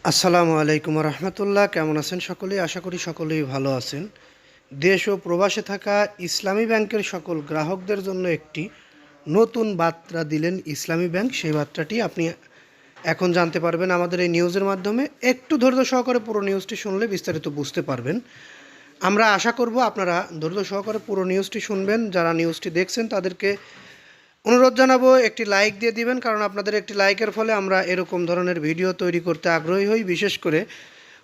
আসসালামু আলাইকুম রহমতুল্লাহ। কেমন আছেন সকলেই? আশা করি সকলেই ভালো আছেন। দেশ ও প্রবাসে থাকা ইসলামী ব্যাংকের সকল গ্রাহকদের জন্য একটি নতুন বার্তা দিলেন ইসলামী ব্যাংক। সেই বার্তাটি আপনি এখন জানতে পারবেন আমাদের এই নিউজের মাধ্যমে। একটু ধৈর্য সহকারে পুরো নিউজটি শুনলে বিস্তারিত বুঝতে পারবেন। আমরা আশা করব আপনারা ধৈর্য সহকারে পুরো নিউজটি শুনবেন। যারা নিউজটি দেখছেন তাদেরকে অনুরোধ জানাবো একটি লাইক দিয়ে দিবেন, কারণ আপনাদের একটি লাইকের ফলে আমরা এরকম ধরনের ভিডিও তৈরি করতে আগ্রহী হই। বিশেষ করে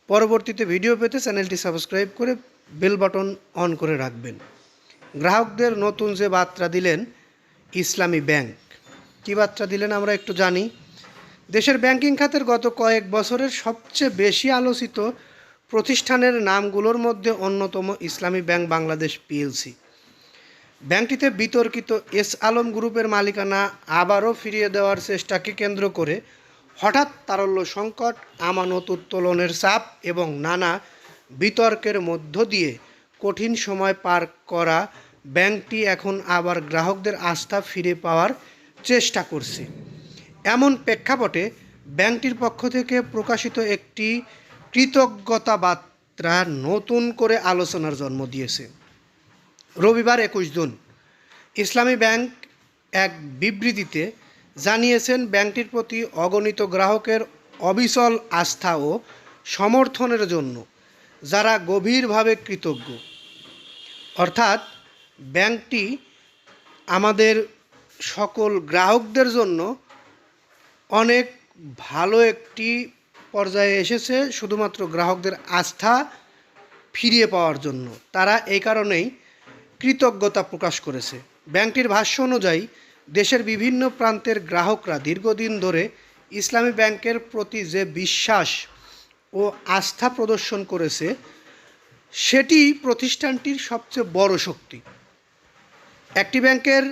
পরবর্তীতে ভিডিও পেতে চ্যানেলটি সাবস্ক্রাইব করে বেল বাটন অন করে রাখবেন। গ্রাহকদের নতুন যে বার্তা দিলেন ইসলামী ব্যাংক, কী বার্তা দিলেন আমরা একটু জানি। দেশের ব্যাংকিং খাতের গত কয়েক বছরের সবচেয়ে বেশি আলোচিত প্রতিষ্ঠানের নামগুলোর মধ্যে অন্যতম ইসলামী ব্যাংক বাংলাদেশ পিএলসি। ব্যাংকটিতে বিতর্কিত এস আলম গ্রুপের মালিকানা আবারও ফিরিয়ে দেওয়ার চেষ্টাকে কেন্দ্র করে হঠাৎ তারল্য সংকট, আমানত উত্তোলনের চাপ এবং নানা বিতর্কের মধ্য দিয়ে কঠিন সময় পার করা ব্যাংকটি এখন আবার গ্রাহকদের আস্থা ফিরে পাওয়ার চেষ্টা করছে। এমন প্রেক্ষাপটে ব্যাংকটির পক্ষ থেকে প্রকাশিত একটি কৃতজ্ঞতা বার্তা নতুন করে আলোচনার জন্ম দিয়েছে। রবিবার 21 জুন ইসলামী ব্যাংক এক বিবৃতিতে জানিয়েছেন, ব্যাংকটির প্রতি অগণিত গ্রাহকের অবিচল আস্থা ও সমর্থনের জন্য যারা গভীরভাবে কৃতজ্ঞ। অর্থাৎ ব্যাংকটি আমাদের সকল গ্রাহকদের জন্য অনেক ভালো একটি পর্যায়ে এসেছে, শুধুমাত্র গ্রাহকদের আস্থা ফিরিয়ে পাওয়ার জন্য। তারা এই কারণেই কৃতজ্ঞতা প্রকাশ করেছে। ব্যাংকটির ভাষ্য অনুযায়ী দেশের বিভিন্ন প্রান্তের গ্রাহকরা দীর্ঘদিন ধরে ইসলামী ব্যাংকের প্রতি যে বিশ্বাস ও আস্থা প্রদর্শন করেছে, সেটি প্রতিষ্ঠানটির সবচেয়ে বড় শক্তি। একটি ব্যাংকের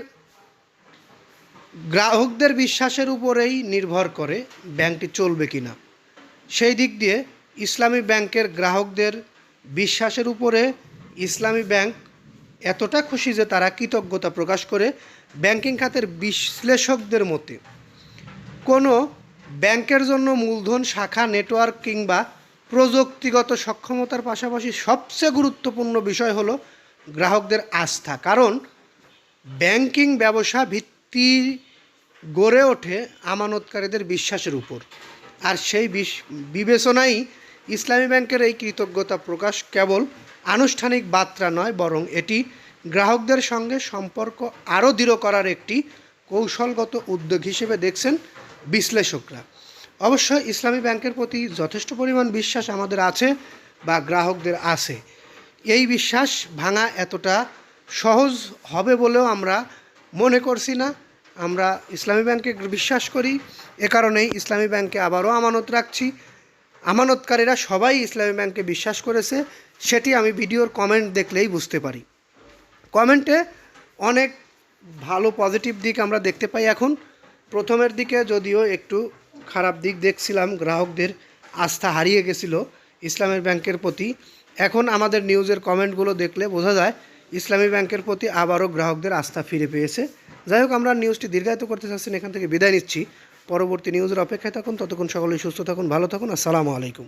গ্রাহকদের বিশ্বাসের উপরেই নির্ভর করে ব্যাংকটি চলবে কিনা। সেই দিক দিয়ে ইসলামী ব্যাংকের গ্রাহকদের বিশ্বাসের উপরে ইসলামী ব্যাংক এতটা খুশি যে তারা কৃতজ্ঞতা প্রকাশ করে। ব্যাংকিং খাতের বিশ্লেষকদের মতে কোনো ব্যাংকের জন্য মূলধন, শাখা, নেটওয়ার্ক কিংবা প্রযুক্তিগত সক্ষমতার পাশাপাশি সবচেয়ে গুরুত্বপূর্ণ বিষয় হলো গ্রাহকদের আস্থা। কারণ ব্যাংকিং ব্যবসা ভিত্তি গড়ে ওঠে আমানতকারীদের বিশ্বাসের উপর। আর সেই বিবেচনাই ইসলামী ব্যাংকের এই কৃতজ্ঞতা প্রকাশ কেবল আনুষ্ঠানিক বার্তা নয়, বরং এটি গ্রাহকদের সঙ্গে সম্পর্ক আরও দৃঢ় করার একটি কৌশলগত উদ্যোগ হিসেবে দেখছেন বিশ্লেষকরা। অবশ্যই ইসলামী ব্যাংকের প্রতি যথেষ্ট পরিমাণ বিশ্বাস আমাদের আছে বা গ্রাহকদের আছে। এই বিশ্বাস ভাঙা এতটা সহজ হবে বলেও আমরা মনে করছি না। আমরা ইসলামী ব্যাংকে বিশ্বাস করি, এ কারণেই ইসলামী ব্যাংকে আবারও আমানত রাখছি। আমানতকারীরা সবাই ইসলামী ব্যাংকে বিশ্বাস করেছে, সেটি আমি ভিডিওর কমেন্ট দেখলেই বুঝতে পারি। কমেন্টে অনেক ভালো পজিটিভ দিক আমরা দেখতে পাই। এখন প্রথমের দিকে যদিও একটু খারাপ দিক দেখছিলাম, গ্রাহকদের আস্থা হারিয়ে গেছিল ইসলামী ব্যাংকের প্রতি। এখন আমাদের নিউজের কমেন্টগুলো দেখলে বোঝা যায় ইসলামী ব্যাংকের প্রতি আবারও গ্রাহকদের আস্থা ফিরে পেয়েছে। যাই হোক, আমরা নিউজটি দীর্ঘায়িত করতে চাচ্ছি না, এখান থেকে বিদায় নিচ্ছি। পরবর্তী নিউজের অপেক্ষায় থাকুন। ততক্ষণ সকলেই সুস্থ থাকুন, ভালো থাকুন। আসসালামু আলাইকুম।